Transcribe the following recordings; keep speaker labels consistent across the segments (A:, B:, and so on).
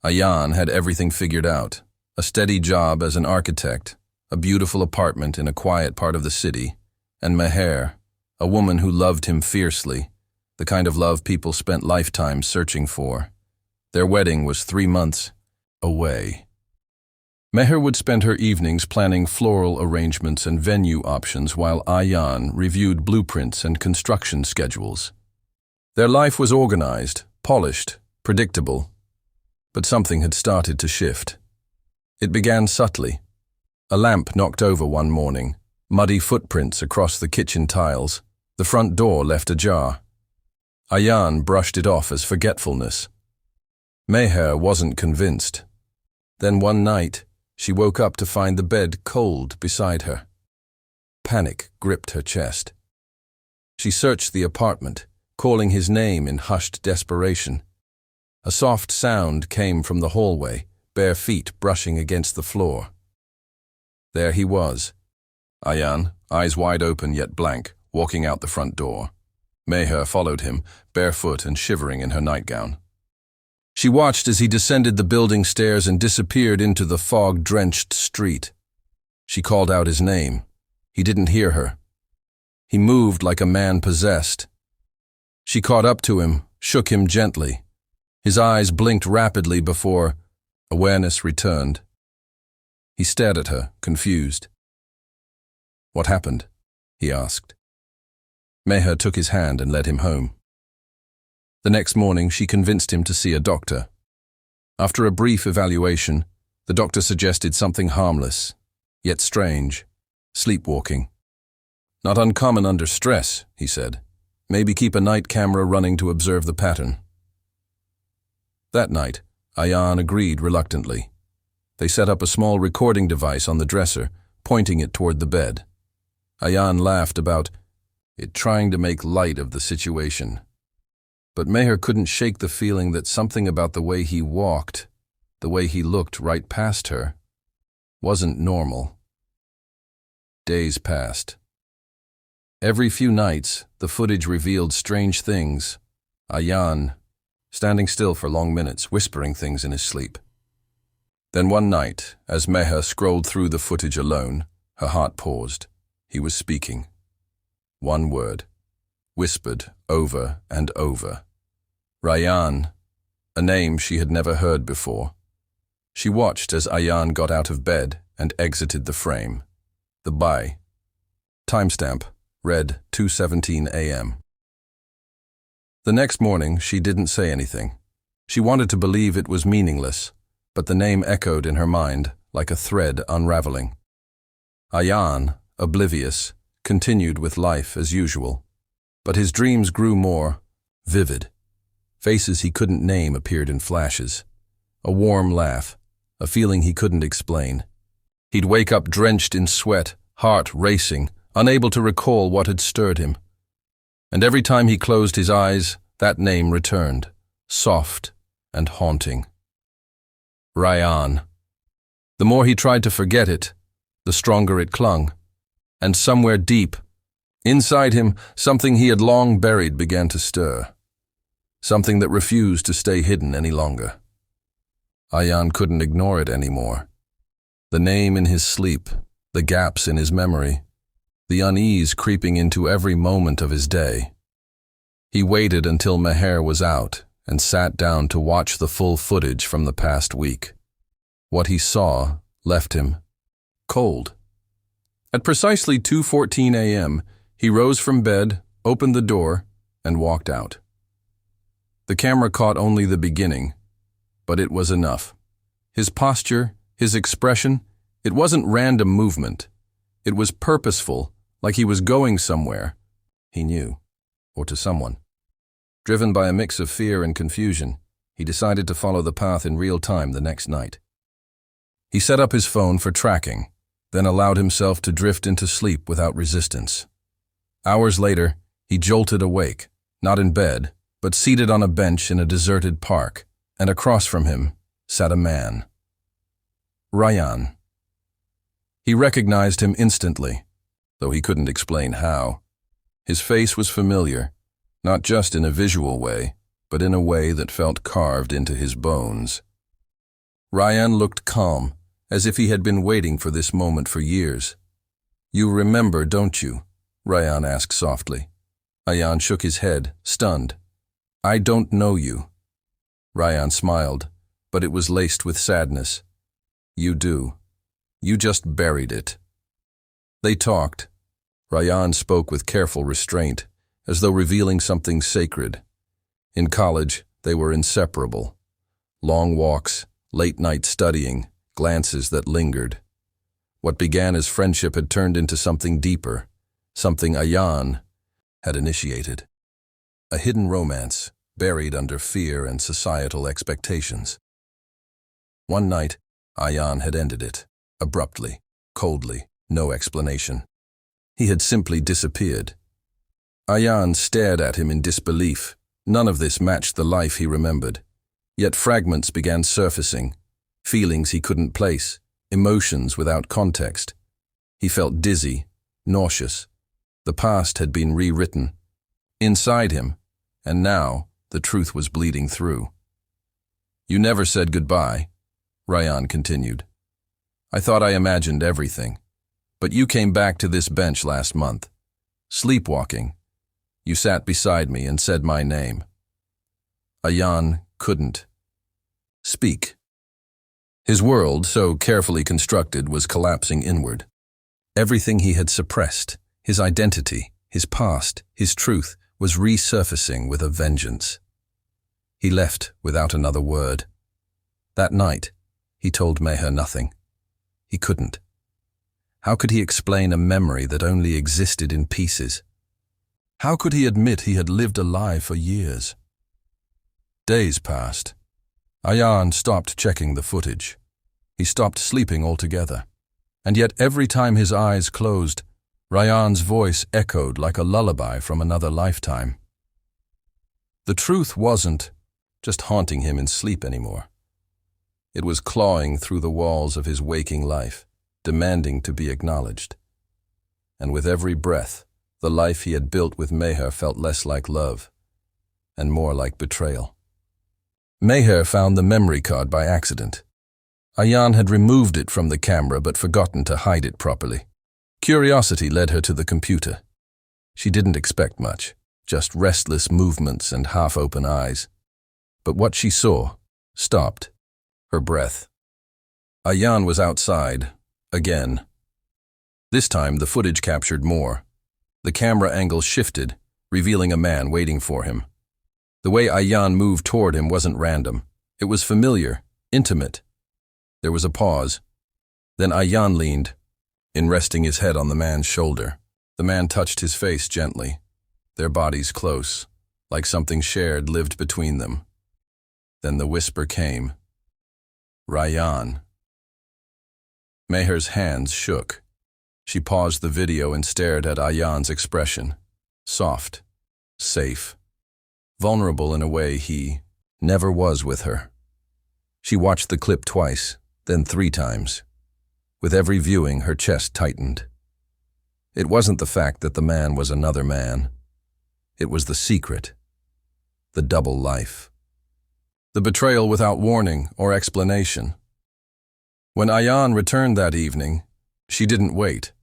A: Ayan had everything figured out. A steady job as an architect, a beautiful apartment in a quiet part of the city, and Meher, a woman who loved him fiercely, the kind of love people spent lifetimes searching for. Their wedding was 3 months away. Meher would spend her evenings planning floral arrangements and venue options while Ayan reviewed blueprints and construction schedules. Their life was organized, polished, predictable. But something had started to shift. It began subtly. A lamp knocked over one morning, muddy footprints across the kitchen tiles, the front door left ajar. Ayan brushed it off as forgetfulness. Meher wasn't convinced. Then one night, she woke up to find the bed cold beside her. Panic gripped her chest. She searched the apartment, calling his name in hushed desperation. A soft sound came from the hallway, bare feet brushing against the floor. There he was, Ayan, eyes wide open yet blank, walking out the front door. Meher followed him, barefoot and shivering in her nightgown. She watched as he descended the building stairs and disappeared into the fog-drenched street. She called out his name. He didn't hear her. He moved like a man possessed. She caught up to him, shook him gently. His eyes blinked rapidly before awareness returned. He stared at her, confused. "What happened?" he asked. Meher took his hand and led him home. The next morning, she convinced him to see a doctor. After a brief evaluation, the doctor suggested something harmless, yet strange: sleepwalking. "Not uncommon under stress," he said. "Maybe keep a night camera running to observe the pattern." That night, Ayan agreed reluctantly. They set up a small recording device on the dresser, pointing it toward the bed. Ayan laughed about it, trying to make light of the situation. But Meher couldn't shake the feeling that something about the way he walked, the way he looked right past her, wasn't normal. Days passed. Every few nights, the footage revealed strange things. Ayan, standing still for long minutes, whispering things in his sleep. Then one night, as Meher scrolled through the footage alone, her heart paused. He was speaking. One word, whispered over and over. Rayyan, a name she had never heard before. She watched as Ayan got out of bed and exited the frame. The buy. Timestamp, read 2:17 a.m. The next morning, she didn't say anything. She wanted to believe it was meaningless, but the name echoed in her mind like a thread unraveling. Ayan, oblivious, continued with life as usual. But his dreams grew more vivid. Faces he couldn't name appeared in flashes. A warm laugh, a feeling he couldn't explain. He'd wake up drenched in sweat, heart racing, unable to recall what had stirred him. And every time he closed his eyes, that name returned, soft and haunting. Rayyan. The more he tried to forget it, the stronger it clung. And somewhere deep, inside him, something he had long buried began to stir. Something that refused to stay hidden any longer. Ayan couldn't ignore it anymore. The name in his sleep, the gaps in his memory, the unease creeping into every moment of his day. He waited until Meher was out and sat down to watch the full footage from the past week. What he saw left him cold. At precisely 2:14 a.m., he rose from bed, opened the door, and walked out. The camera caught only the beginning, but it was enough. His posture, his expression, it wasn't random movement. It was purposeful, like he was going somewhere, he knew, or to someone. Driven by a mix of fear and confusion, he decided to follow the path in real time the next night. He set up his phone for tracking, then allowed himself to drift into sleep without resistance. Hours later, he jolted awake, not in bed, but seated on a bench in a deserted park, and across from him sat a man. Rayyan. He recognized him instantly, though he couldn't explain how. His face was familiar, not just in a visual way, but in a way that felt carved into his bones. Ryan looked calm, as if he had been waiting for this moment for years. "You remember, don't you?" Ryan asked softly. Ayan shook his head, stunned. "I don't know you." Ryan smiled, but it was laced with sadness. "You do. You just buried it." They talked. Ryan spoke with careful restraint, as though revealing something sacred. In college, they were inseparable. Long walks, late-night studying, glances that lingered. What began as friendship had turned into something deeper, something Ayan had initiated. A hidden romance, buried under fear and societal expectations. One night, Ayan had ended it, abruptly, coldly, no explanation. He had simply disappeared. Ayan stared at him in disbelief. None of this matched the life he remembered. Yet fragments began surfacing, feelings he couldn't place, emotions without context. He felt dizzy, nauseous. The past had been rewritten inside him, and now the truth was bleeding through. "You never said goodbye," Ryan continued. "I thought I imagined everything. But you came back to this bench last month. Sleepwalking. You sat beside me and said my name." Ayan couldn't speak. His world, so carefully constructed, was collapsing inward. Everything he had suppressed, his identity, his past, his truth, was resurfacing with a vengeance. He left without another word. That night, he told Meher nothing. He couldn't. How could he explain a memory that only existed in pieces? How could he admit he had lived a lie for years? Days passed. Ayan stopped checking the footage. He stopped sleeping altogether. And yet every time his eyes closed, Ryan's voice echoed like a lullaby from another lifetime. The truth wasn't just haunting him in sleep anymore. It was clawing through the walls of his waking life, demanding to be acknowledged. And with every breath, the life he had built with Meher felt less like love and more like betrayal. Meher found the memory card by accident. Ayan had removed it from the camera but forgotten to hide it properly. Curiosity led her to the computer. She didn't expect much, just restless movements and half-open eyes. But what she saw stopped her breath. Ayan was outside, again. This time the footage captured more. The camera angle shifted, revealing a man waiting for him. The way Ayan moved toward him wasn't random. It was familiar, intimate. There was a pause. Then Ayan leaned, in resting his head on the man's shoulder. The man touched his face gently, their bodies close, like something shared lived between them. Then the whisper came. "Ryan." Meher's hands shook. She paused the video and stared at Ayan's expression. Soft, safe, vulnerable in a way he never was with her. She watched the clip twice, then 3 times. With every viewing, her chest tightened. It wasn't the fact that the man was another man. It was the secret, the double life. The betrayal without warning or explanation. When Ayan returned that evening, she didn't wait.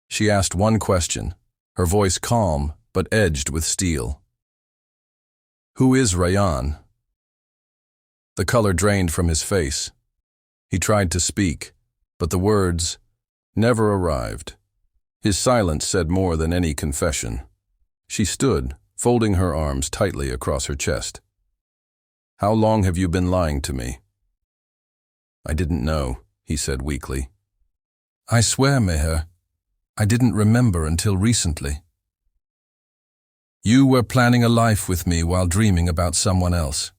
A: She asked one question, her voice calm but edged with steel. "Who is Ryan?" The color drained from his face. He tried to speak, but the words never arrived. His silence said more than any confession. She stood, folding her arms tightly across her chest. "How long have you been lying to me?" "I didn't know," he said weakly. "I swear, Meher, I didn't remember until recently. You were planning a life with me while dreaming about someone else."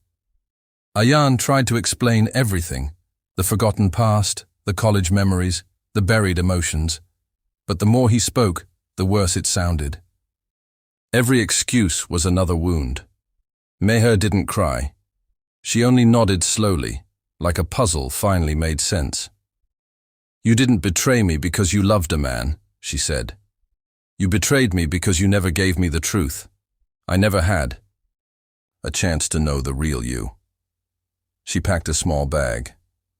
A: Ayan tried to explain everything, the forgotten past, the college memories, the buried emotions. But the more he spoke, the worse it sounded. Every excuse was another wound. Meher didn't cry. She only nodded slowly, like a puzzle finally made sense. "You didn't betray me because you loved a man," she said. "You betrayed me because you never gave me the truth. I never had a chance to know the real you." She packed a small bag,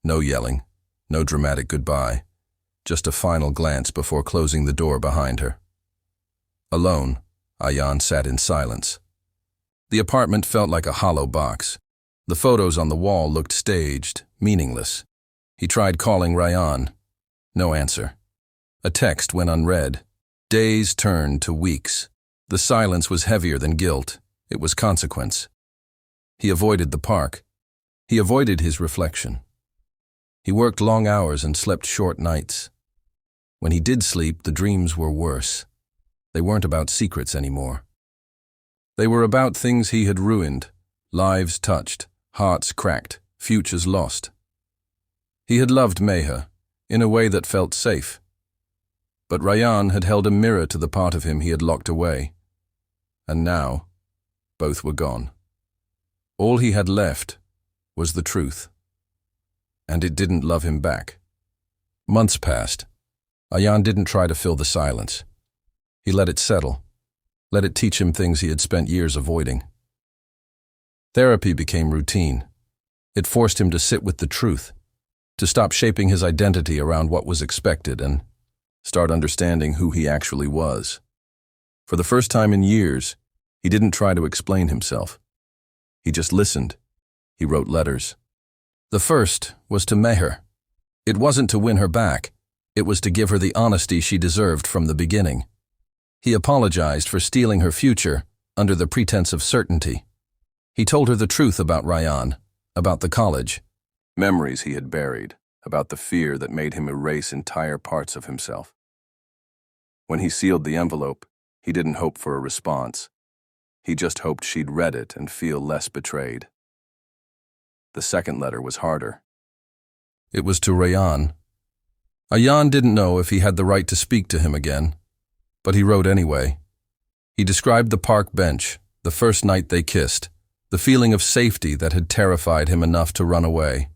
A: No yelling, no dramatic goodbye, just a final glance before closing the door behind her. Alone, Ayan sat in silence. The apartment felt like a hollow box. The photos on the wall looked staged, meaningless. He tried calling Ryan. No answer. A text went unread. Days turned to weeks. The silence was heavier than guilt. It was consequence. He avoided the park. He avoided his reflection. He worked long hours and slept short nights. When he did sleep, the dreams were worse. They weren't about secrets anymore. They were about things he had ruined, lives touched, hearts cracked, futures lost. He had loved Meha, in a way that felt safe. But Ryan had held a mirror to the part of him he had locked away. And now, both were gone. All he had left was the truth. And it didn't love him back. Months passed. Ayan didn't try to fill the silence. He let it settle, let it teach him things he had spent years avoiding. Therapy became routine. It forced him to sit with the truth, to stop shaping his identity around what was expected and start understanding who he actually was. For the first time in years, he didn't try to explain himself. He just listened. He wrote letters. The first was to Meher. It wasn't to win her back. It was to give her the honesty she deserved from the beginning. He apologized for stealing her future under the pretense of certainty. He told her the truth about Ryan, about the college, memories he had buried, about the fear that made him erase entire parts of himself. When he sealed the envelope, he didn't hope for a response. He just hoped she'd read it and feel less betrayed. The second letter was harder. It was to Ryan. Ayan didn't know if he had the right to speak to him again, but he wrote anyway. He described the park bench, the first night they kissed, the feeling of safety that had terrified him enough to run away.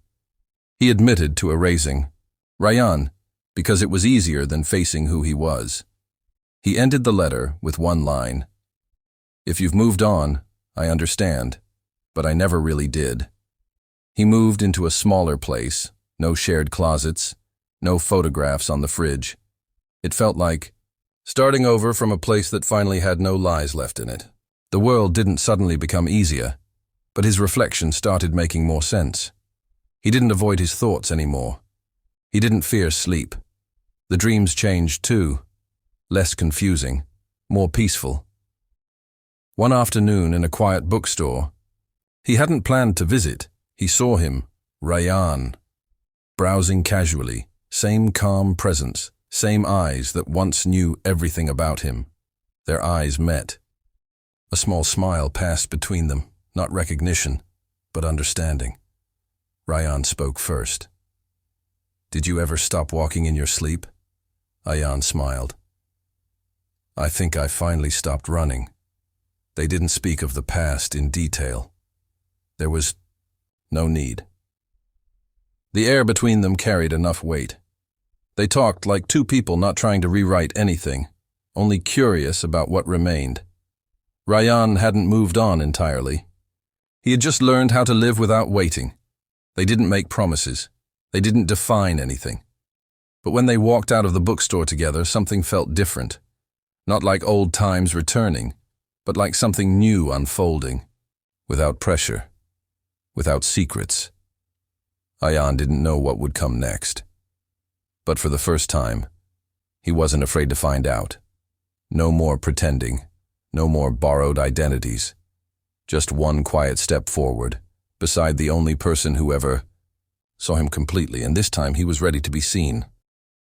A: He admitted to erasing Ryan because it was easier than facing who he was. He ended the letter with one line. "If you've moved on, I understand, but I never really did." He moved into a smaller place, no shared closets, no photographs on the fridge. It felt like starting over from a place that finally had no lies left in it. The world didn't suddenly become easier, but his reflection started making more sense. He didn't avoid his thoughts anymore. He didn't fear sleep. The dreams changed too, less confusing, more peaceful. One afternoon in a quiet bookstore, he hadn't planned to visit. He saw him, Ryan, browsing casually, same calm presence, same eyes that once knew everything about him. Their eyes met. A small smile passed between them, not recognition, but understanding. Ryan spoke first. "Did you ever stop walking in your sleep?" Ayan smiled. "I think I finally stopped running." They didn't speak of the past in detail. There was no need. The air between them carried enough weight. They talked like two people not trying to rewrite anything, only curious about what remained. Ryan hadn't moved on entirely. He had just learned how to live without waiting. They didn't make promises. They didn't define anything. But when they walked out of the bookstore together, something felt different. Not like old times returning, but like something new unfolding, without pressure, without secrets. Ayan didn't know what would come next. But for the first time, he wasn't afraid to find out. No more pretending, no more borrowed identities. Just one quiet step forward, beside the only person who ever saw him completely, and this time he was ready to be seen.